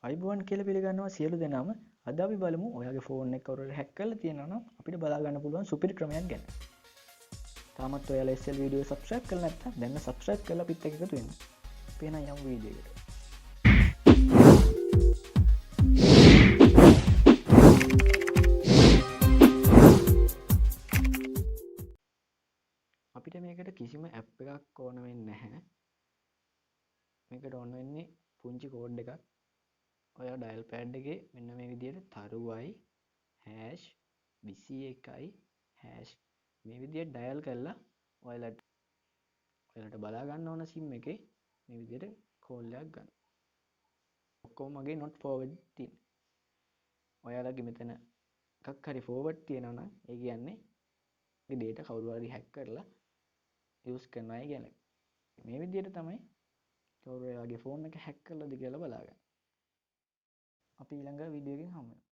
අයිබෝන් කියලා පිළිගන්නවා සියලු දෙනාම. අද අපි බලමු ඔයාගේ ෆෝන් එක කවුරු හරි හැක් කරලා තියෙනවා නම් අපිට බලා ගන්න පුළුවන් සුපිරි ක්‍රමයක් ගැන. තාමත් ඔයාලා SL වීඩියෝ subscribe කරලා නැත්නම් දැන් subscribe කරලා අපිත් එක්ක එකතු වෙන්න. අපි එහෙනම් යමු වීඩියෝ එකට. අපිට මේකට කිසිම ඇප් එකක් ඕන වෙන්නේ නැහැ. මේකට ඕන වෙන්නේ පුංචි කෝඩ් එකක්. ඔයා ඩයල් පෑඩ් එකේ මෙන්න මේ විදිහට තරුවයි #21යි මේ විදිහට ඩයල් කරලා ඔයාලට බලා ගන්න ඕන සිම් එකේ මේ විදිහට කෝල් එකක් ගන්න. ඔක්කොම මගේ not forward තියෙන. ඔයාලගේ මෙතන එකක් හරි forward තියෙනවා නම් ඒ කියන්නේ ඒ data කවුරු හරි hack කරලා use කරනවා කියන්නේ. මේ විදිහට තමයි කවුරු ඔයාගේ ෆෝන් එක hack කරලාද කියලා බලාගන්න. අපි ඊළඟ වීඩියෝ එකකින් හමු වෙමු.